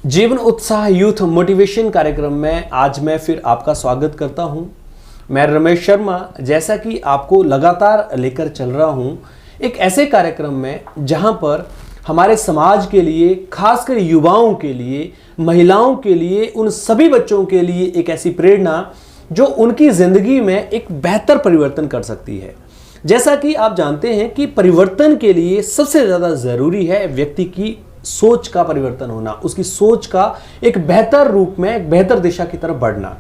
जीवन उत्साह youth motivation कार्यक्रम में आज मैं फिर आपका स्वागत करता हूं। मैं रमेश शर्मा, जैसा कि आपको लगातार लेकर चल रहा हूं एक ऐसे कार्यक्रम में जहां पर हमारे समाज के लिए, खासकर युवाओं के लिए, महिलाओं के लिए, उन सभी बच्चों के लिए एक ऐसी प्रेरणा जो उनकी ज़िंदगी में एक बेहतर परिवर्तन कर सकती है। जैसा कि आप जानते हैं कि परिवर्तन के लिए सबसे ज़्यादा ज़रूरी है व्यक्ति की सोच का परिवर्तन होना, उसकी सोच का एक बेहतर रूप में, एक बेहतर दिशा की तरफ बढ़ना।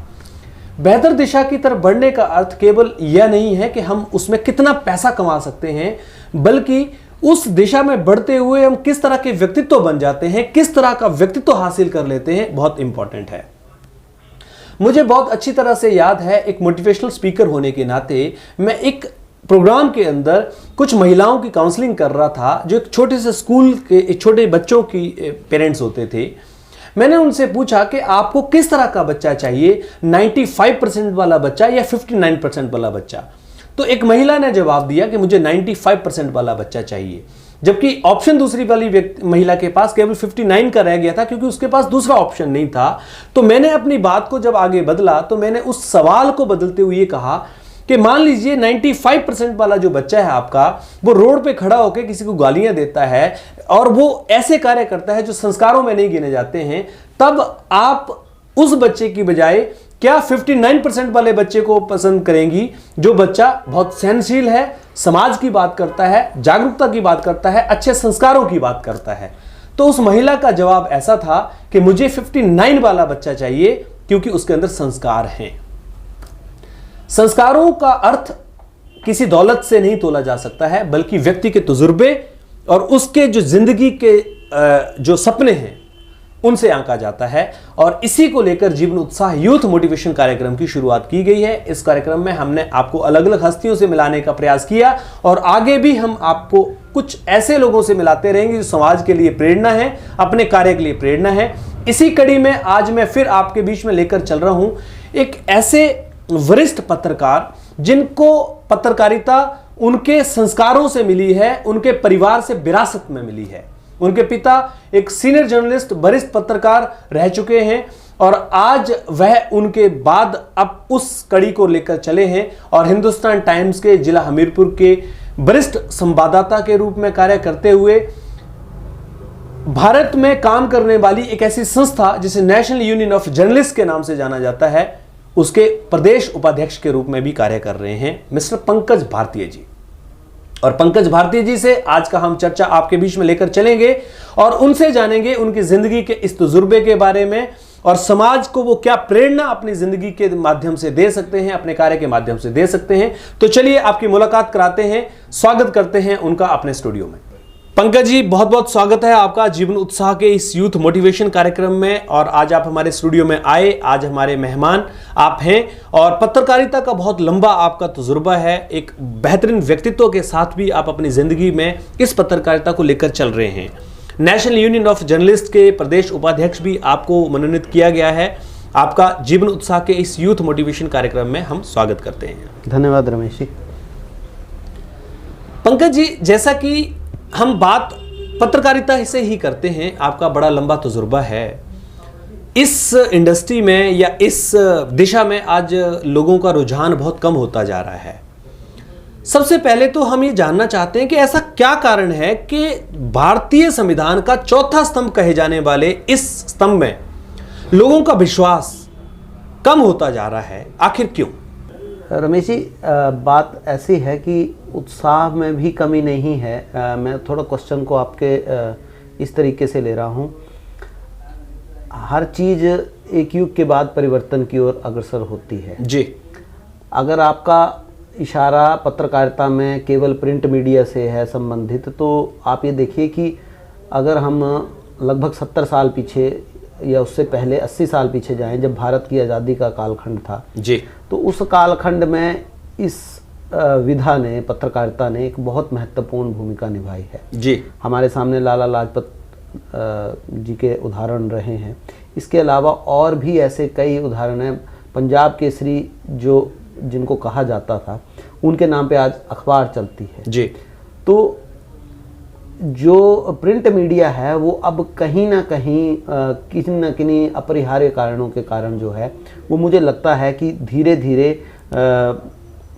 बेहतर दिशा की तरफ बढ़ने का अर्थ केवल यह नहीं है कि हम उसमें कितना पैसा कमा सकते हैं, बल्कि उस दिशा में बढ़ते हुए हम किस तरह के व्यक्तित्व बन जाते हैं, किस तरह का व्यक्तित्व हासिल कर लेते हैं, बहुत इंपॉर्टेंट है। मुझे बहुत अच्छी तरह से याद है, एक मोटिवेशनल स्पीकर होने के नाते मैं एक प्रोग्राम के अंदर कुछ महिलाओं की काउंसलिंग कर रहा था, जो एक छोटे से स्कूल के एक छोटे बच्चों की पेरेंट्स होते थे। मैंने उनसे पूछा कि आपको किस तरह का बच्चा चाहिए, 95% वाला बच्चा या 59% वाला बच्चा। तो एक महिला ने जवाब दिया कि मुझे 95% वाला बच्चा चाहिए, जबकि ऑप्शन दूसरी वाली महिला के पास केवल 59 का रह गया था, क्योंकि उसके पास दूसरा ऑप्शन नहीं था। तो मैंने अपनी बात को जब आगे बदला तो मैंने उस सवाल को बदलते हुए ये कहा कि मान लीजिए 95% वाला जो बच्चा है आपका, वो रोड पे खड़ा होकर किसी को गालियां देता है और वो ऐसे कार्य करता है जो संस्कारों में नहीं गिने जाते हैं, तब आप उस बच्चे की बजाय क्या 59% वाले बच्चे को पसंद करेंगी, जो बच्चा बहुत सहनशील है, समाज की बात करता है, जागरूकता की बात करता है, अच्छे संस्कारों की बात करता है? तो उस महिला का जवाब ऐसा था कि मुझे 59 वाला बच्चा चाहिए, क्योंकि उसके अंदर संस्कार हैं। संस्कारों का अर्थ किसी दौलत से नहीं तोला जा सकता है, बल्कि व्यक्ति के तजुर्बे और उसके जो जिंदगी के जो सपने हैं उनसे आंका जाता है। और इसी को लेकर जीवन उत्साह यूथ मोटिवेशन कार्यक्रम की शुरुआत की गई है। इस कार्यक्रम में हमने आपको अलग अलग हस्तियों से मिलाने का प्रयास किया और आगे भी हम आपको कुछ ऐसे लोगों से मिलाते रहेंगे जो समाज के लिए प्रेरणा है, अपने कार्य के लिए प्रेरणा है। इसी कड़ी में आज मैं फिर आपके बीच में लेकर चल रहा हूं एक ऐसे वरिष्ठ पत्रकार जिनको पत्रकारिता उनके संस्कारों से मिली है, उनके परिवार से विरासत में मिली है। उनके पिता एक सीनियर जर्नलिस्ट, वरिष्ठ पत्रकार रह चुके हैं और आज वह उनके बाद अब उस कड़ी को लेकर चले हैं और हिंदुस्तान टाइम्स के जिला हमीरपुर के वरिष्ठ संवाददाता के रूप में कार्य करते हुए भारत में काम करने वाली एक ऐसी संस्था जिसे नेशनल यूनियन ऑफ जर्नलिस्ट के नाम से जाना जाता है, उसके प्रदेश उपाध्यक्ष के रूप में भी कार्य कर रहे हैं मिस्टर पंकज भारतीय जी। और पंकज भारतीय जी से आज का हम चर्चा आपके बीच में लेकर चलेंगे और उनसे जानेंगे उनकी जिंदगी के इस तजुर्बे के बारे में और समाज को वो क्या प्रेरणा अपनी जिंदगी के माध्यम से दे सकते हैं, अपने कार्य के माध्यम से दे सकते हैं। तो चलिए आपकी मुलाकात कराते हैं, स्वागत करते हैं उनका अपने स्टूडियो में। पंकज जी, बहुत बहुत स्वागत है आपका जीवन उत्साह के इस यूथ मोटिवेशन कार्यक्रम में। और आज आप हमारे स्टूडियो में आए, आज हमारे मेहमान आप हैं और पत्रकारिता का बहुत लंबा आपका तजुर्बा है। एक बेहतरीन व्यक्तित्व के साथ भी आप अपनी जिंदगी में इस पत्रकारिता को लेकर चल रहे हैं। नेशनल यूनियन ऑफ जर्नलिस्ट के प्रदेश उपाध्यक्ष भी आपको मनोनीत किया गया है। आपका जीवन उत्साह के इस यूथ मोटिवेशन कार्यक्रम में हम स्वागत करते हैं। धन्यवाद रमेश जी। पंकज जी, जैसा कि हम बात पत्रकारिता से ही करते हैं, आपका बड़ा लंबा तजुर्बा है इस इंडस्ट्री में या इस दिशा में। आज लोगों का रुझान बहुत कम होता जा रहा है। सबसे पहले तो हम ये जानना चाहते हैं कि ऐसा क्या कारण है कि भारतीय संविधान का चौथा स्तंभ कहे जाने वाले इस स्तंभ में लोगों का विश्वास कम होता जा रहा है, आखिर क्यों? रमेश जी, बात ऐसी है कि उत्साह में भी कमी नहीं है। मैं थोड़ा क्वेश्चन को आपके इस तरीके से ले रहा हूँ। हर चीज़ एक युग के बाद परिवर्तन की ओर अग्रसर होती है जी। अगर आपका इशारा पत्रकारिता में केवल प्रिंट मीडिया से है संबंधित, तो आप ये देखिए कि अगर हम लगभग 70 साल पीछे या उससे पहले 80 साल पीछे जाएं, जब भारत की आज़ादी का कालखंड था जी, तो उस कालखंड में इस विधा ने, पत्रकारिता ने एक बहुत महत्वपूर्ण भूमिका निभाई है जी। हमारे सामने लाला लाजपत जी के उदाहरण रहे हैं। इसके अलावा और भी ऐसे कई उदाहरण हैं। पंजाब केसरी जो जिनको कहा जाता था, उनके नाम पे आज अखबार चलती है जी। तो जो प्रिंट मीडिया है वो अब कहीं ना कहीं किसी न किन्हीं अपरिहार्य कारणों के कारण जो है वो मुझे लगता है कि धीरे धीरे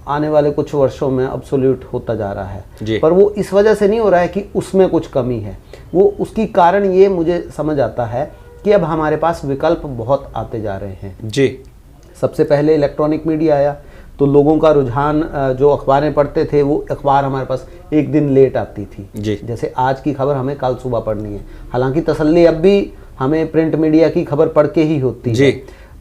आने वाले कुछ वर्षों में अब्सोल्यूट होता जा रहा है। पर वो इस वजह से नहीं हो रहा है कि उसमें कुछ कमी है, वो उसकी कारण ये मुझे समझ आता है कि अब हमारे पास विकल्प बहुत आते जा रहे हैं जी। सबसे पहले इलेक्ट्रॉनिक मीडिया आया तो लोगों का रुझान, जो अखबारें पढ़ते थे वो अखबार हमारे पास एक दिन लेट आती थी जी। जैसे आज की खबर हमें कल सुबह पढ़नी है, हालांकि तसल्ली अब भी हमें प्रिंट मीडिया की खबर पढ़ के ही होती है,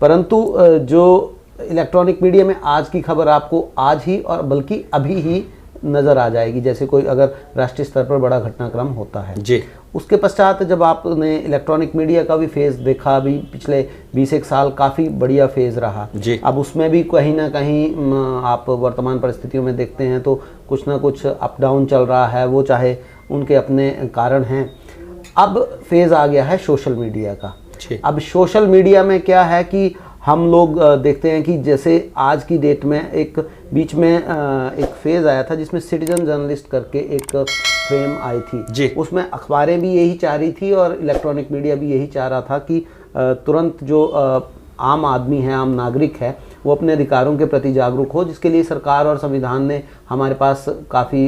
परंतु जो इलेक्ट्रॉनिक मीडिया में आज की खबर आपको आज ही और बल्कि अभी ही नज़र आ जाएगी। जैसे कोई अगर राष्ट्रीय स्तर पर बड़ा घटनाक्रम होता है जी, उसके पश्चात जब आपने इलेक्ट्रॉनिक मीडिया का भी फेज़ देखा, अभी पिछले 20 साल काफ़ी बढ़िया फेज़ रहा जी। अब उसमें भी कहीं ना कहीं आप वर्तमान परिस्थितियों में देखते हैं तो कुछ ना कुछ अप डाउन चल रहा है, वो चाहे उनके अपने कारण हैं। अब फेज़ आ गया है सोशल मीडिया का। अब सोशल मीडिया में क्या है कि हम लोग देखते हैं कि जैसे आज की डेट में एक बीच में एक फेज़ आया था जिसमें सिटीजन जर्नलिस्ट करके एक फ्रेम आई थी जी। उसमें अखबारें भी यही चाह रही थी और इलेक्ट्रॉनिक मीडिया भी यही चाह रहा था कि तुरंत जो आम आदमी है, आम नागरिक है, वो अपने अधिकारों के प्रति जागरूक हो, जिसके लिए सरकार और संविधान ने हमारे पास काफ़ी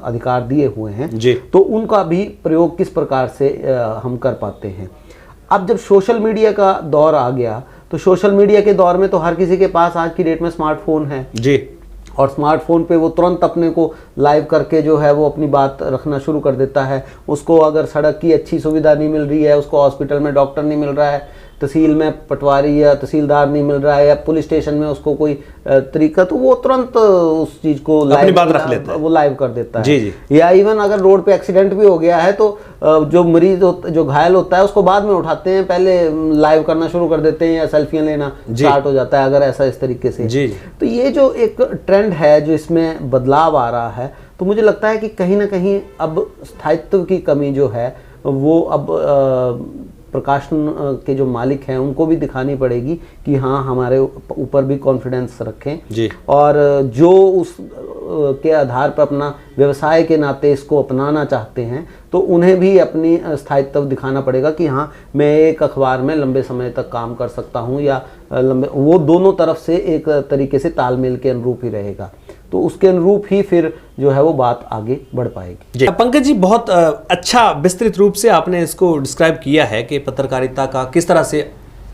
अधिकार दिए हुए हैं जी। तो उनका भी प्रयोग किस प्रकार से हम कर पाते हैं। अब जब सोशल मीडिया का दौर आ गया तो सोशल मीडिया के दौर में तो हर किसी के पास आज की डेट में स्मार्टफोन है जी, और स्मार्टफोन पे वो तुरंत अपने को लाइव करके जो है वो अपनी बात रखना शुरू कर देता है। उसको अगर सड़क की अच्छी सुविधा नहीं मिल रही है, उसको हॉस्पिटल में डॉक्टर नहीं मिल रहा है, तहसील में पटवारी या तहसीलदार नहीं मिल रहा है, या पुलिस स्टेशन में उसको कोई तरीका, तो वो तुरंत उस चीज़ को लाइव बात रख लेता है, वो लाइव कर देता है जी जी। या इवन अगर रोड पे एक्सीडेंट भी हो गया है तो जो मरीज जो घायल होता है उसको बाद में उठाते हैं, पहले लाइव करना शुरू कर देते हैं या सेल्फियाँ लेना स्टार्ट हो जाता है अगर ऐसा इस तरीके से जी। तो ये जो एक ट्रेंड है जो इसमें बदलाव आ रहा है, तो मुझे लगता है कि कहीं ना कहीं अब स्थायित्व की कमी जो है वो अब प्रकाशन के जो मालिक हैं उनको भी दिखानी पड़ेगी कि हाँ हमारे ऊपर भी कॉन्फिडेंस रखें जी। और जो उस के आधार पर अपना व्यवसाय के नाते इसको अपनाना चाहते हैं तो उन्हें भी अपनी स्थायित्व दिखाना पड़ेगा कि हाँ मैं एक अखबार में लंबे समय तक काम कर सकता हूँ, या लंबे, वो दोनों तरफ से एक तरीके से तालमेल के अनुरूप ही रहेगा, तो उसके अनुरूप ही फिर जो है वो बात आगे बढ़ पाएगी जी। पंकज जी, बहुत अच्छा विस्तृत रूप से आपने इसको डिस्क्राइब किया है कि पत्रकारिता का किस तरह से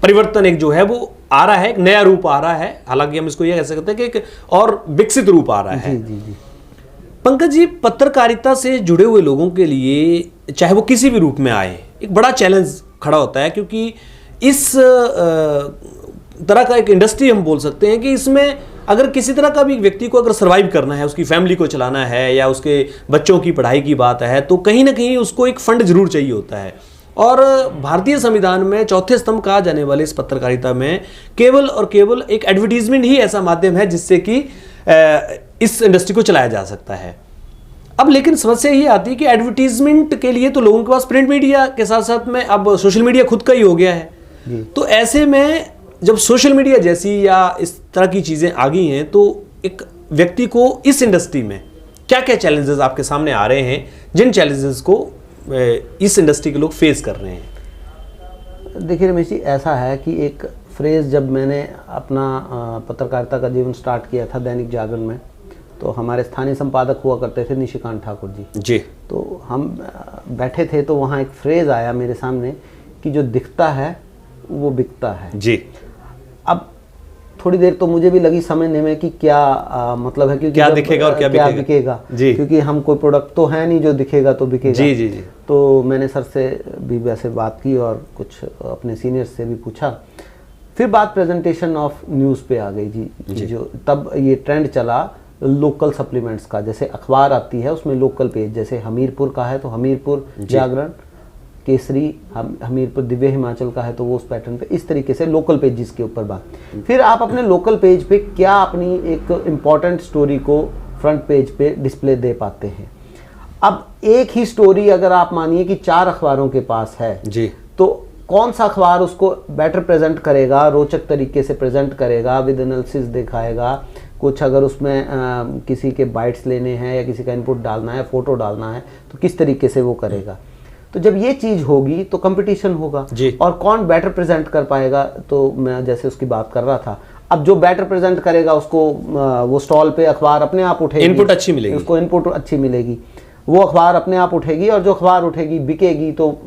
परिवर्तन एक जो है वो आ रहा है, एक नया रूप आ रहा है, हालांकि हम इसको ये कह सकते हैं कि एक और विकसित रूप आ रहा है जी, जी। पंकज जी, पत्रकारिता से जुड़े हुए लोगों के लिए चाहे वो किसी भी रूप में आए, एक बड़ा चैलेंज खड़ा होता है, क्योंकि इस तरह का एक इंडस्ट्री हम बोल सकते हैं कि इसमें अगर किसी तरह का भी व्यक्ति को अगर सर्वाइव करना है, उसकी फैमिली को चलाना है या उसके बच्चों की पढ़ाई की बात है, तो कहीं ना कहीं उसको एक फंड जरूर चाहिए होता है। और भारतीय संविधान में चौथे स्तंभ कहा जाने वाले इस पत्रकारिता में केवल और केवल एक एडवर्टीजमेंट ही ऐसा माध्यम है जिससे कि इस इंडस्ट्री को चलाया जा सकता है। अब लेकिन समस्या ये आती है कि एडवर्टीजमेंट के लिए तो लोगों के पास प्रिंट मीडिया के साथ साथ में अब सोशल मीडिया खुद का ही हो गया है। तो ऐसे में जब सोशल मीडिया जैसी या इस तरह की चीज़ें आ गई हैं तो एक व्यक्ति को इस इंडस्ट्री में क्या क्या चैलेंजेस आपके सामने आ रहे हैं, जिन चैलेंजेस को इस इंडस्ट्री के लोग फेस कर रहे हैं? देखिए रमेश जी, ऐसा है कि एक फ्रेज़ जब मैंने अपना पत्रकारिता का जीवन स्टार्ट किया था दैनिक जागरण में, तो हमारे स्थानीय संपादक हुआ करते थे निशिकांत ठाकुर जी। तो हम बैठे थे तो वहाँ एक फ्रेज़ आया मेरे सामने कि जो दिखता है वो बिकता है जी। अब थोड़ी देर तो मुझे भी लगी समझने में कि क्या मतलब है, क्योंकि क्या दिखेगा और क्या बिकेगा जी, क्योंकि हम कोई प्रोडक्ट तो है नहीं जो दिखेगा तो बिकेगा जी जी जी। तो मैंने सर से भी वैसे बात की और कुछ अपने सीनियर्स से भी पूछा। फिर बात प्रेजेंटेशन ऑफ न्यूज़ पे आ गई जी। जो तब ये ट्रेंड चला लोकल सप्लीमेंट्स का, जैसे अखबार आती है उसमें लोकल पेज, जैसे हमीरपुर का है तो हमीरपुर जागरण, केसरी हमीरपुर दिव्य हिमाचल का है तो वो उस पैटर्न पे, इस तरीके से लोकल पेजेस के ऊपर बात। फिर आप अपने लोकल पेज पे क्या अपनी एक इम्पॉर्टेंट स्टोरी को फ्रंट पेज पे डिस्प्ले दे पाते हैं। अब एक ही स्टोरी अगर आप मानिए कि 4 अखबारों के पास है जी, तो कौन सा अखबार उसको बेटर प्रेजेंट करेगा, रोचक तरीके से प्रेजेंट करेगा, विद एनालिसिस दिखाएगा, कुछ अगर उसमें किसी के बाइट्स लेने हैं या किसी का इनपुट डालना है, फ़ोटो डालना है, तो किस तरीके से वो करेगा। तो जब ये चीज़ होगी तो कंपटीशन होगा और कौन बेटर प्रेजेंट कर पाएगा। तो मैं जैसे उसकी बात कर रहा था, अब जो बेटर प्रेजेंट करेगा उसको वो स्टॉल पे अखबार अपने आप उठेगी, इनपुट अच्छी मिलेगी, उसको इनपुट अच्छी मिलेगी, वो अखबार अपने आप उठेगी और जो अखबार उठेगी बिकेगी तो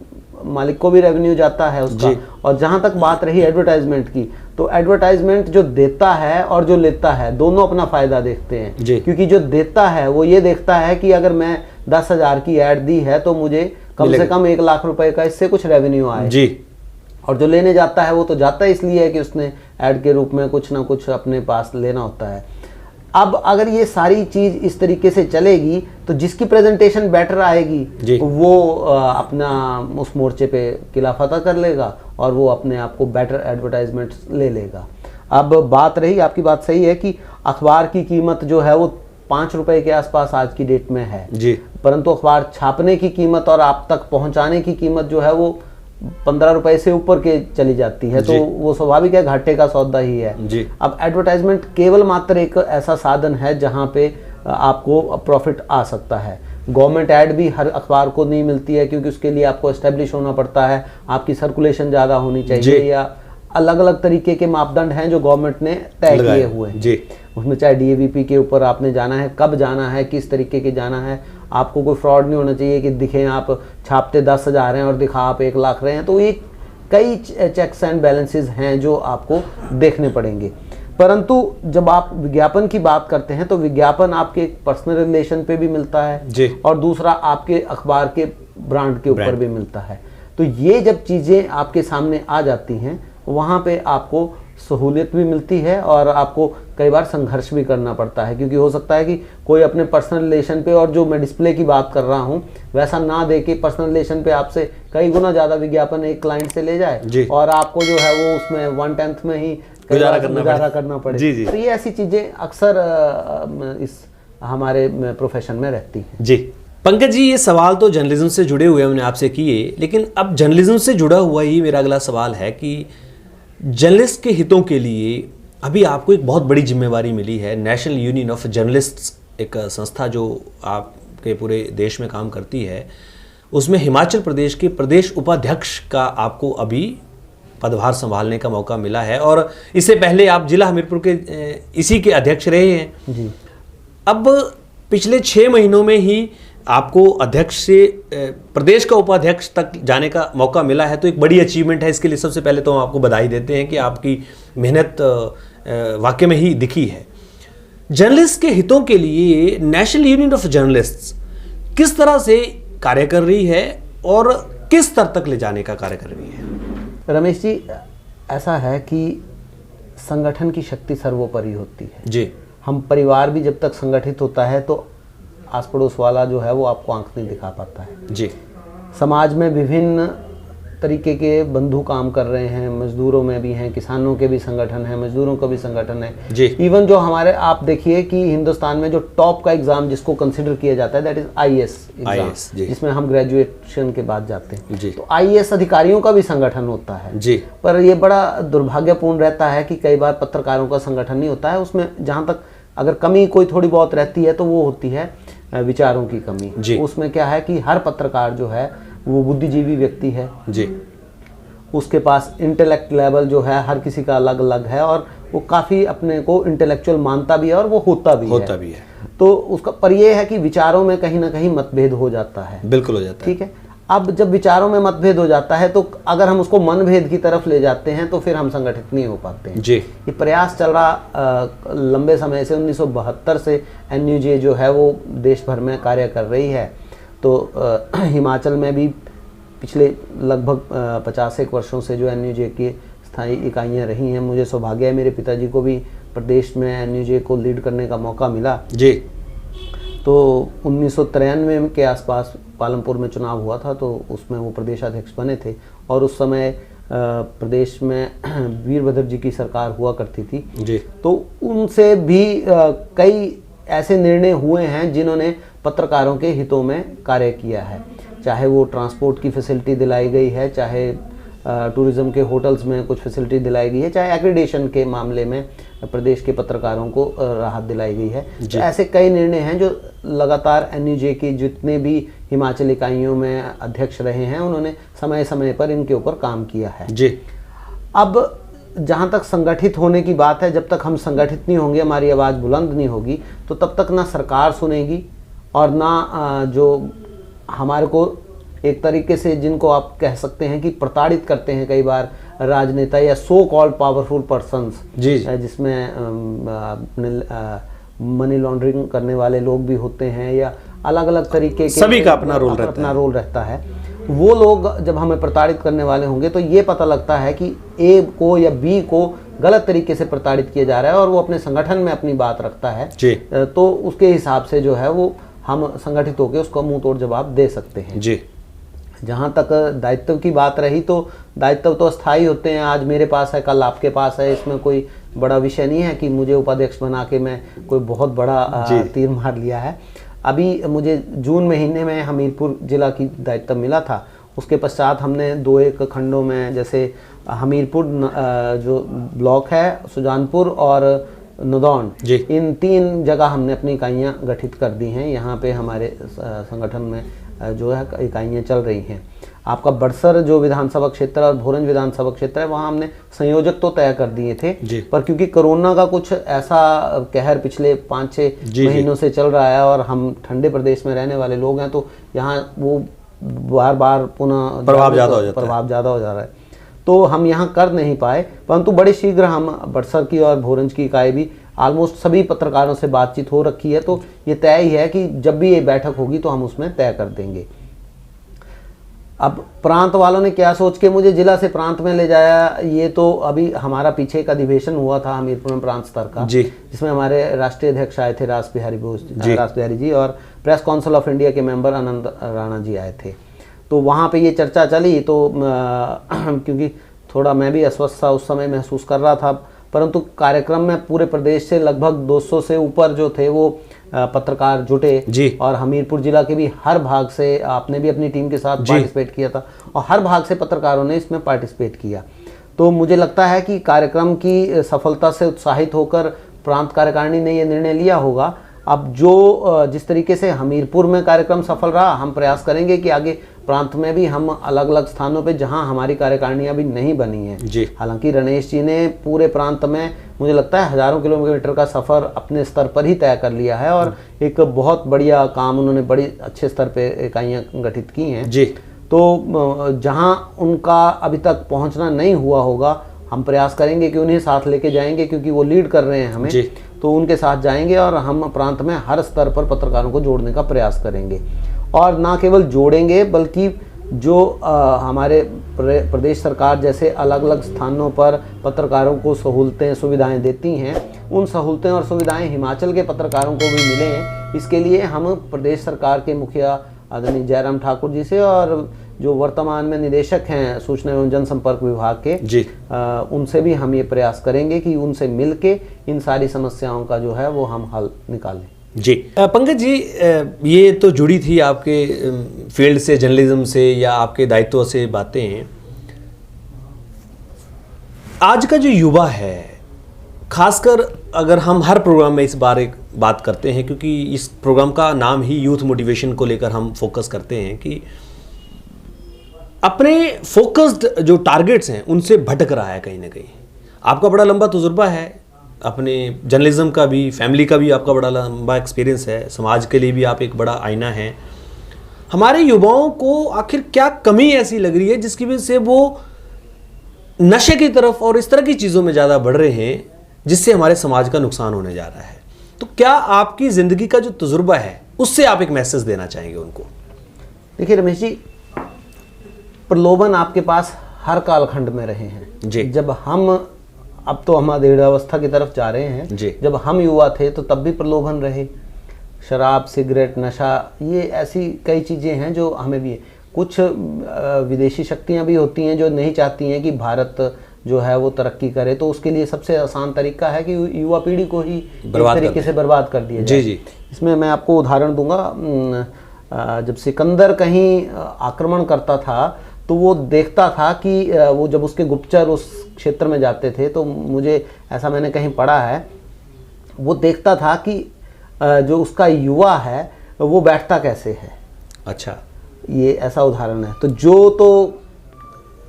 मालिक को भी रेवेन्यू जाता है उसका। और जहां तक बात रही एडवर्टाइजमेंट की, तो एडवर्टाइजमेंट जो देता है और जो लेता है दोनों अपना फायदा देखते हैं, क्योंकि जो देता है वो ये देखता है कि अगर मैं 10,000 की ऐड दी है तो मुझे कम से कम 1 लाख रुपए का इससे कुछ रेवेन्यू आए जी। और जो लेने जाता है वो तो जाता है इसलिए है कि उसने ऐड के रूप में कुछ ना कुछ अपने पास लेना होता है। अब अगर ये सारी चीज इस तरीके से चलेगी तो जिसकी प्रेजेंटेशन बेटर आएगी वो अपना उस मोर्चे पे किला फतह कर लेगा और वो अपने आप को बेटर एडवर्टाइजमेंट ले लेगा। अब बात रही, आपकी बात सही है कि अखबार की कीमत जो है वो 5 रुपए के आसपास आज की डेट में है जी, परंतु अखबार छापने की कीमत और आप तक पहुंचाने की कीमत जो है वो 15 रुपए से ऊपर के चली जाती है, तो वो स्वाभाविक है, घाटे का सौदा ही है जी। अब एडवर्टाइजमेंट केवल मात्र एक ऐसा साधन है जहां पे आपको प्रॉफिट आ सकता है। गवर्नमेंट ऐड भी हर अखबार को नहीं मिलती है, क्योंकि उसके लिए आपको एस्टेब्लिश होना पड़ता है, आपकी सर्कुलेशन ज़्यादा होनी चाहिए, या अलग अलग तरीके के मापदंड हैं जो गवर्नमेंट ने तय किए हुए हैं। उसमें चाहे DAVP के ऊपर आपने जाना है, कब जाना है, किस तरीके के जाना है, आपको कोई फ्रॉड नहीं होना चाहिए कि दिखे आप छापते 10,000 हैं और दिखा आप 1 लाख रहे हैं। तो ये कई चेक्स एंड बैलेंसेस हैं जो आपको देखने पड़ेंगे। परंतु जब आप विज्ञापन की बात करते हैं तो विज्ञापन आपके पर्सनल रिलेशन पे भी मिलता है और दूसरा आपके अखबार के ब्रांड के ऊपर भी मिलता है। तो ये जब चीज़ें आपके सामने आ जाती हैं वहाँ पे आपको सहूलियत भी मिलती है और आपको कई बार संघर्ष भी करना पड़ता है, क्योंकि हो सकता है कि कोई अपने पर्सनल रिलेशन पे, और जो मैं डिस्प्ले की बात कर रहा हूँ वैसा ना दे के पर्सनल रिलेशन पे आपसे कई गुना ज़्यादा विज्ञापन एक क्लाइंट से ले जाए और आपको जो है वो उसमें 1/10 में ही गुजारा करना पड़े। तो ये ऐसी चीज़ें अक्सर इस हमारे प्रोफेशन में रहती हैं जी। पंकज जी, ये सवाल तो जर्नलिज्म से जुड़े हुए हमने आपसे किए, लेकिन अब जर्नलिज्म से जुड़ा हुआ ही मेरा अगला सवाल है कि जर्नलिस्ट के हितों के लिए अभी आपको एक बहुत बड़ी जिम्मेवारी मिली है। नेशनल यूनियन ऑफ जर्नलिस्ट्स एक संस्था जो आपके पूरे देश में काम करती है, उसमें हिमाचल प्रदेश के प्रदेश उपाध्यक्ष का आपको अभी पदभार संभालने का मौका मिला है और इससे पहले आप जिला हमीरपुर के इसी के अध्यक्ष रहे हैं जी। अब पिछले 6 महीनों में ही आपको अध्यक्ष से प्रदेश का उपाध्यक्ष तक जाने का मौका मिला है, तो एक बड़ी अचीवमेंट है। इसके लिए सबसे पहले तो हम आपको बधाई देते हैं कि आपकी मेहनत वाकई में ही दिखी है। जर्नलिस्ट के हितों के लिए नेशनल यूनियन ऑफ जर्नलिस्ट्स किस तरह से कार्य कर रही है और किस स्तर तक ले जाने का कार्य कर रही है? रमेश जी, ऐसा है कि संगठन की शक्ति सर्वोपरि होती है जी। हम परिवार भी जब तक संगठित होता है तो आस पड़ोस वाला जो है वो आपको आंख नहीं दिखा पाता है जी। समाज में विभिन्न तरीके के बंधु काम कर रहे हैं, मजदूरों में भी हैं, किसानों के भी संगठन है, मजदूरों का भी संगठन है जी। इवन जो हमारे, आप देखिए कि हिंदुस्तान में जो टॉप का एग्जाम जिसको कंसिडर किया जाता है दैट इज IAS एग्जाम, जिसमें हम ग्रेजुएशन के बाद जाते हैं जी। तो IAS अधिकारियों का भी संगठन होता है जी। पर यह बड़ा दुर्भाग्यपूर्ण रहता है कि कई बार पत्रकारों का संगठन नहीं होता है। उसमें जहाँ तक अगर कमी कोई थोड़ी बहुत रहती है तो वो होती है विचारों की कमी। उसमें क्या है कि हर पत्रकार जो है वो बुद्धिजीवी व्यक्ति है जी। उसके पास इंटेलेक्ट लेवल जो है हर किसी का अलग अलग है और वो काफ़ी अपने को इंटेलेक्चुअल मानता भी है और वो होता भी है। तो उसका पर ये है कि विचारों में कहीं ना कहीं मतभेद हो जाता है। बिल्कुल हो जाता है, ठीक है। अब जब विचारों में मतभेद हो जाता है तो अगर हम उसको मनभेद की तरफ ले जाते हैं तो फिर हम संगठित नहीं हो पाते हैं जी। ये प्रयास चल रहा लंबे समय से, 1972 से NUJ जो है वो देश भर में कार्य कर रही है। तो हिमाचल में भी पिछले लगभग 50 वर्षों से जो NUJ की स्थायी इकाइयाँ रही हैं। मुझे सौभाग्य है, मेरे पिताजी को भी प्रदेश में NUJ को लीड करने का मौका मिला जी। तो 1993 के आसपास पालमपुर में चुनाव हुआ था, तो उसमें वो प्रदेशाध्यक्ष बने थे और उस समय प्रदेश में वीरभद्र जी की सरकार हुआ करती थी जी। तो उनसे भी कई ऐसे निर्णय हुए हैं जिन्होंने पत्रकारों के हितों में कार्य किया है। चाहे वो ट्रांसपोर्ट की फैसिलिटी दिलाई गई है, चाहे टूरिज्म के होटल्स में कुछ फैसिलिटी दिलाई गई है, चाहे एक्रीडेशन के मामले में प्रदेश के पत्रकारों को राहत दिलाई गई है। तो ऐसे कई निर्णय हैं जो लगातार NUJ की जितने भी हिमाचल इकाइयों में अध्यक्ष रहे हैं उन्होंने समय समय पर इनके ऊपर काम किया है जी। अब जहाँ तक संगठित होने की बात है, जब तक हम संगठित नहीं होंगे, हमारी आवाज़ बुलंद नहीं होगी, तो तब तक ना सरकार सुनेगी और ना जो हमारे को एक तरीके से जिनको आप कह सकते हैं कि प्रताड़ित करते हैं कई बार राजनेता या सो कॉल्ड पावरफुल पर्सन्स, जिसमें मनी लॉन्ड्रिंग करने वाले लोग भी होते हैं या अलग अलग तरीके के, सभी का अपना रोल रहता है। वो लोग जब हमें प्रताड़ित करने वाले होंगे तो ये पता लगता है कि A को या B को गलत तरीके से प्रताड़ित किया जा रहा है और वो अपने संगठन में अपनी बात रखता है जी। तो उसके हिसाब से जो है वो हम संगठित होकर उसको मुंह तोड़ जवाब दे सकते हैं जी। जहाँ तक दायित्व की बात रही तो दायित्व तो अस्थायी होते हैं, आज मेरे पास है कल आपके पास है, इसमें कोई बड़ा विषय नहीं है कि मुझे उपाध्यक्ष बना के मैं कोई बहुत बड़ा तीर मार लिया है। अभी मुझे जून महीने में हमीरपुर जिला की दायित्व मिला था, उसके पश्चात हमने 2-1 खंडों में, जैसे हमीरपुर जो ब्लॉक है, सुजानपुर और नदौन, इन 3 जगह हमने अपनी इकाइयाँ गठित कर दी हैं। यहाँ पे हमारे संगठन में जो है इकाइयाँ चल रही हैं। आपका बड़सर जो विधानसभा क्षेत्र और भोरंज विधानसभा क्षेत्र है, वहाँ हमने संयोजक तो तय कर दिए थे, पर क्योंकि कोरोना का कुछ ऐसा कहर पिछले 5-6 महीनों से चल रहा है और हम ठंडे प्रदेश में रहने वाले लोग हैं, तो यहाँ वो बार बार पुनः प्रभाव ज़्यादा हो जा रहा है, तो हम यहाँ कर नहीं पाए। परंतु बड़े शीघ्र हम बड़सर की और भोरंज की इकाई भी ऑलमोस्ट सभी पत्रकारों से बातचीत हो रखी है, तो ये तय ही है कि जब भी ये बैठक होगी तो हम उसमें तय कर देंगे। अब प्रांत वालों ने क्या सोच के मुझे जिला से प्रांत में ले जाया, ये तो अभी हमारा पीछे एक अधिवेशन हुआ था हमीरपुर में प्रांत स्तर का, जिसमें हमारे राष्ट्रीय अध्यक्ष आए थे रास बिहारी जी और प्रेस काउंसिल ऑफ इंडिया के मेंबर आनंद राणा जी आए थे। तो वहाँ पे ये चर्चा चली, तो क्योंकि थोड़ा मैं भी अस्वस्थ सा उस समय महसूस कर रहा था, परंतु कार्यक्रम में पूरे प्रदेश से लगभग 200 से ऊपर जो थे वो पत्रकार जुटे और हमीरपुर जिला के भी हर भाग से, आपने भी अपनी टीम के साथ पार्टिसिपेट किया था और हर भाग से पत्रकारों ने इसमें पार्टिसिपेट किया। तो मुझे लगता है कि कार्यक्रम की सफलता से उत्साहित होकर प्रांत कार्यकारिणी ने ये निर्णय लिया होगा। अब जो जिस तरीके से हमीरपुर में कार्यक्रम सफल रहा, हम प्रयास करेंगे कि आगे प्रांत में भी हम अलग अलग स्थानों पे जहां हमारी कार्यकारिणी अभी नहीं बनी है, हालांकि रणेश जी ने पूरे प्रांत में मुझे लगता है हजारों किलोमीटर का सफ़र अपने स्तर पर ही तय कर लिया है और एक बहुत बढ़िया काम उन्होंने बड़ी अच्छे स्तर पे इकाइयाँ गठित की हैं जी। तो जहां उनका अभी तक पहुंचना नहीं हुआ होगा, हम प्रयास करेंगे कि उन्हें साथ लेके जाएंगे, क्योंकि वो लीड कर रहे हैं हमें, तो उनके साथ जाएंगे और हम प्रांत में हर स्तर पर पत्रकारों को जोड़ने का प्रयास करेंगे। और ना केवल जोड़ेंगे बल्कि जो हमारे प्रदेश सरकार जैसे अलग अलग स्थानों पर पत्रकारों को सहूलतें सुविधाएं देती हैं, उन सहूलतें और सुविधाएं हिमाचल के पत्रकारों को भी मिलें, इसके लिए हम प्रदेश सरकार के मुखिया आदरणीय जयराम ठाकुर जी से और जो वर्तमान में निदेशक हैं सूचना एवं जनसंपर्क विभाग के जी, उनसे भी हम ये प्रयास करेंगे कि उनसे मिलके इन सारी समस्याओं का जो है वो हम हल निकालें जी। पंकज जी, ये तो जुड़ी थी आपके फील्ड से, जर्नलिज्म से या आपके दायित्व से बातें। आज का जो युवा है, खासकर अगर हम हर प्रोग्राम में इस बार एक बात करते हैं, क्योंकि इस प्रोग्राम का नाम ही यूथ मोटिवेशन को लेकर हम फोकस करते हैं कि अपने फोकस्ड जो टारगेट्स हैं उनसे भटक रहा है कहीं ना कहीं। आपका बड़ा लंबा तजुर्बा है, अपने जर्नलिज्म का भी, फैमिली का भी आपका बड़ा लंबा एक्सपीरियंस है, समाज के लिए भी आप एक बड़ा आईना है। हमारे युवाओं को आखिर क्या कमी ऐसी लग रही है जिसकी वजह से वो नशे की तरफ और इस तरह की चीज़ों में ज़्यादा बढ़ रहे हैं, जिससे हमारे समाज का नुकसान होने जा रहा है? तो क्या आपकी ज़िंदगी का जो तजुर्बा है उससे आप एक मैसेज देना चाहेंगे उनको? देखिए रमेश जी, प्रलोभन आपके पास हर कालखंड में रहे हैं जी। जब हम, अब तो हम अधेड़ावस्था की तरफ जा रहे हैं जी। जब हम युवा थे तो तब भी प्रलोभन रहे, शराब, सिगरेट, नशा, ये ऐसी कई चीज़ें हैं जो हमें भी, कुछ विदेशी शक्तियां भी होती हैं जो नहीं चाहती हैं कि भारत जो है वो तरक्की करे, तो उसके लिए सबसे आसान तरीका है कि युवा पीढ़ी को ही एक तरीके से बर्बाद कर दिया जाए जी। इसमें मैं आपको उदाहरण दूंगा, जब सिकंदर कहीं आक्रमण करता था तो वो देखता था कि वो जब उसके गुप्तचर उस क्षेत्र में जाते थे, तो मुझे ऐसा मैंने कहीं पढ़ा है, वो देखता था कि जो उसका युवा है वो बैठता कैसे है। अच्छा, ये ऐसा उदाहरण है। तो जो तो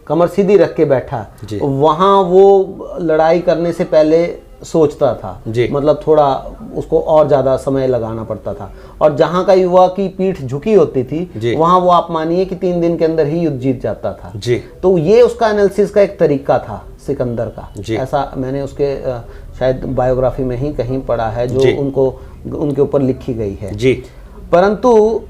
कमर सीधी रख के बैठा, वहाँ वो लड़ाई करने से पहले सोचता था, मतलब थोड़ा उसको और ज़्यादा समय लगाना पड़ता था। और जहाँ का युवा की पीठ झुकी होती थी, वहाँ वो आप मानिए कि 3 दिन के अंदर ही युद्ध जीत जाता था। तो ये उसका एनालिसिस का एक तरीका था सिकंदर का। ऐसा मैंने उसके शायद बायोग्राफी में ही कहीं पढ़ा है, जो उनके ऊपर लिखी गई है। परंतु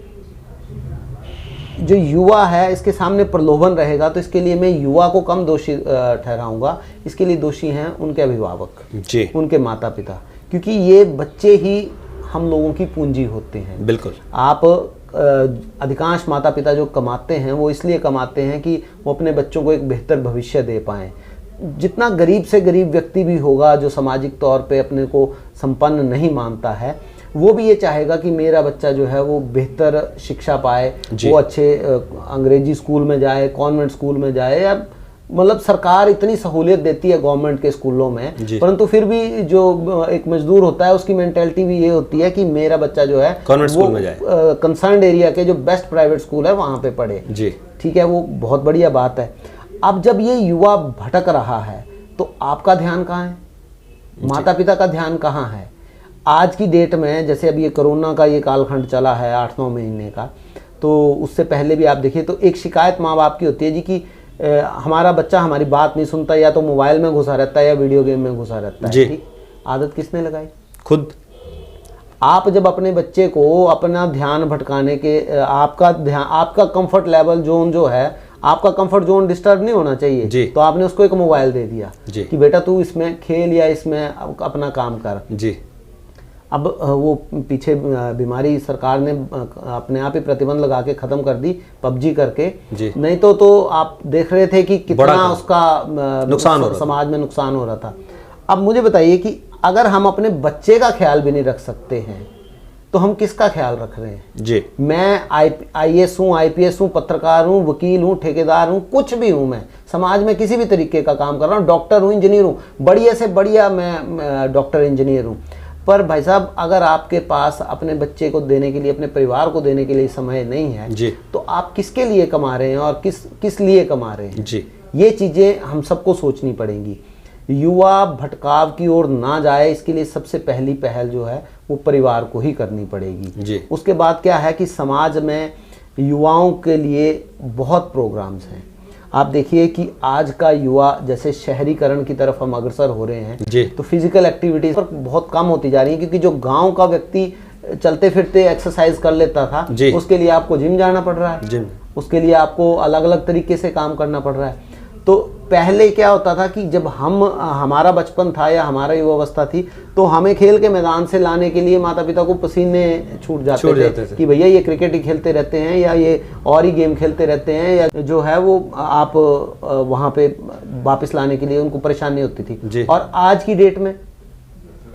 जो युवा है, इसके सामने प्रलोभन रहेगा, तो इसके लिए मैं युवा को कम दोषी ठहराऊंगा। इसके लिए दोषी हैं उनके अभिभावक, उनके माता पिता, क्योंकि ये बच्चे ही हम लोगों की पूंजी होते हैं। बिल्कुल। आप अधिकांश माता पिता जो कमाते हैं वो इसलिए कमाते हैं कि वो अपने बच्चों को एक बेहतर भविष्य दे पाएं। जितना गरीब से गरीब व्यक्ति भी होगा जो सामाजिक तौर पे अपने को संपन्न नहीं मानता है, वो भी ये चाहेगा कि मेरा बच्चा जो है वो बेहतर शिक्षा पाए, वो अच्छे अंग्रेजी स्कूल में जाए, कॉन्वेंट स्कूल में जाए, या मतलब सरकार इतनी सहूलियत देती है गवर्नमेंट के स्कूलों में, परंतु फिर भी जो एक मजदूर होता है उसकी मेंटेलिटी भी ये होती है कि मेरा बच्चा जो है कॉन्वेंट स्कूल में जाए, कंसर्न्ड एरिया के जो बेस्ट प्राइवेट स्कूल है वहाँ पे पढ़े। ठीक है, वो बहुत बढ़िया बात है। अब जब ये युवा भटक रहा है तो आपका ध्यान कहाँ है, माता पिता का ध्यान कहाँ है? आज की डेट में जैसे अब ये कोरोना का ये कालखंड चला है 8-9 महीने का, तो उससे पहले भी आप देखिए तो एक शिकायत माँ बाप की होती है जी कि हमारा बच्चा हमारी बात नहीं सुनता, या तो मोबाइल में घुसा रहता है या वीडियो गेम में घुसा रहता है। ठीक, आदत किसने लगाई? खुद। आप जब अपने बच्चे को अपना ध्यान भटकाने के, आपका कंफर्ट लेवल जोन जो है, आपका कंफर्ट जोन डिस्टर्ब नहीं होना चाहिए, तो आपने उसको एक मोबाइल दे दिया कि बेटा तू इसमें खेल या इसमें अपना काम कर। अब वो पीछे बीमारी सरकार ने अपने आप ही प्रतिबंध लगा के खत्म कर दी, पबजी करके। नहीं तो आप देख रहे थे कि कितना उसका नुकसान हो रहा, समाज में नुकसान हो रहा था। अब मुझे बताइए कि अगर हम अपने बच्चे का ख्याल भी नहीं रख सकते हैं तो हम किसका ख्याल रख रहे हैं? मैं IAS हूँ, IPS हूँ, पत्रकार हूँ, वकील हूँ, ठेकेदार हूँ, कुछ भी हूँ, मैं समाज में किसी भी तरीके का काम कर रहा हूँ, डॉक्टर हूँ, इंजीनियर हूँ, बढ़िया से बढ़िया मैं डॉक्टर इंजीनियर हूँ। पर भाई साहब, अगर आपके पास अपने बच्चे को देने के लिए, अपने परिवार को देने के लिए समय नहीं है, तो आप किसके लिए कमा रहे हैं और किस लिए कमा रहे हैं? ये चीज़ें हम सबको सोचनी पड़ेंगी। युवा भटकाव की ओर ना जाए, इसके लिए सबसे पहली पहल जो है वो परिवार को ही करनी पड़ेगी। उसके बाद क्या है कि समाज में युवाओं के लिए बहुत प्रोग्राम्स हैं। आप देखिए कि आज का युवा जैसे शहरीकरण की तरफ हम अग्रसर हो रहे हैं, तो फिजिकल एक्टिविटीज पर बहुत कम होती जा रही है, क्योंकि जो गांव का व्यक्ति चलते फिरते एक्सरसाइज कर लेता था, उसके लिए आपको जिम जाना पड़ रहा है, उसके लिए आपको अलग अलग तरीके से काम करना पड़ रहा है। तो पहले क्या होता था कि जब हमारा बचपन था या हमारा युवावस्था थी, तो हमें खेल के मैदान से लाने के लिए माता पिता को पसीने छूट जाते थे कि भैया ये क्रिकेट ही खेलते रहते हैं या ये और ही गेम खेलते रहते हैं, या जो है वो आप वहाँ पे वापस लाने के लिए उनको परेशानी होती थी। और आज की डेट में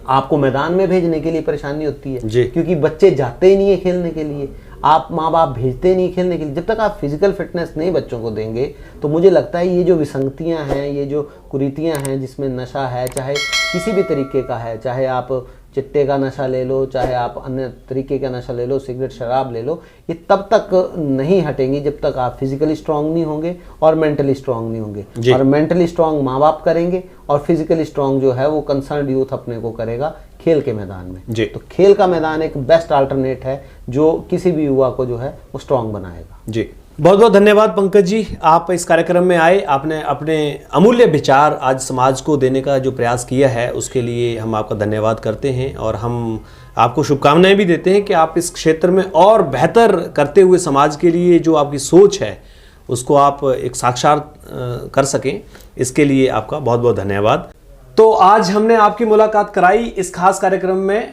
आपको मैदान में भेजने के लिए परेशानी होती है, क्योंकि बच्चे जाते ही नहीं है खेलने के लिए, आप माँ बाप भेजते नहीं खेलने के लिए। जब तक आप फिजिकल फिटनेस नहीं बच्चों को देंगे, तो मुझे लगता है ये जो विसंगतियाँ हैं, ये जो कुरीतियाँ हैं, जिसमें नशा है, चाहे किसी भी तरीके का है, चाहे आप चिट्टे का नशा ले लो, चाहे आप अन्य तरीके का नशा ले लो, सिगरेट शराब ले लो, ये तब तक नहीं हटेंगी जब तक आप फिजिकली स्ट्रांग नहीं होंगे और मेंटली स्ट्रांग नहीं होंगे। और मेंटली स्ट्रांग माँ बाप करेंगे और फिजिकली स्ट्रांग जो है वो कंसर्न्ड यूथ अपने को करेगा खेल के मैदान में। तो खेल का मैदान एक बेस्ट अल्टरनेट है जो किसी भी युवा को जो है वो स्ट्रांग बनाएगा। बहुत बहुत धन्यवाद पंकज जी, आप इस कार्यक्रम में आए, आपने अपने अमूल्य विचार आज समाज को देने का जो प्रयास किया है उसके लिए हम आपका धन्यवाद करते हैं, और हम आपको शुभकामनाएं भी देते हैं कि आप इस क्षेत्र में और बेहतर करते हुए समाज के लिए जो आपकी सोच है उसको आप एक साक्षात कर सकें। इसके लिए आपका बहुत बहुत धन्यवाद। तो आज हमने आपकी मुलाकात कराई इस खास कार्यक्रम में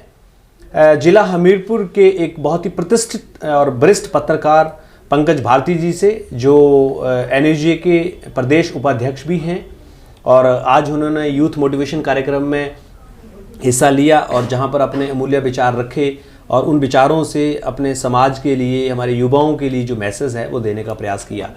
जिला हमीरपुर के एक बहुत ही प्रतिष्ठित और वरिष्ठ पत्रकार पंकज भारती जी से, जो NUJ के प्रदेश उपाध्यक्ष भी हैं, और आज उन्होंने यूथ मोटिवेशन कार्यक्रम में हिस्सा लिया और जहां पर अपने अमूल्य विचार रखे और उन विचारों से अपने समाज के लिए, हमारे युवाओं के लिए जो मैसेज है वो देने का प्रयास किया।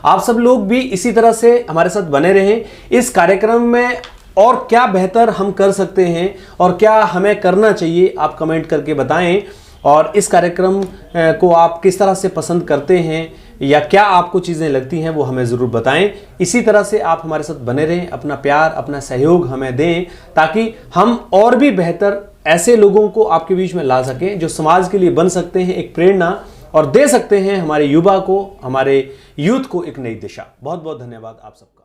आप सब लोग भी इसी तरह से हमारे साथ बने रहें। इस कार्यक्रम में और क्या बेहतर हम कर सकते हैं और क्या हमें करना चाहिए, आप कमेंट करके बताएं। और इस कार्यक्रम को आप किस तरह से पसंद करते हैं या क्या आपको चीज़ें लगती हैं वो हमें ज़रूर बताएं। इसी तरह से आप हमारे साथ बने रहें, अपना प्यार अपना सहयोग हमें दें ताकि हम और भी बेहतर ऐसे लोगों को आपके बीच में ला सकें जो समाज के लिए बन सकते हैं एक प्रेरणा और दे सकते हैं हमारे युवा को, हमारे यूथ को एक नई दिशा। बहुत बहुत धन्यवाद आप सबका।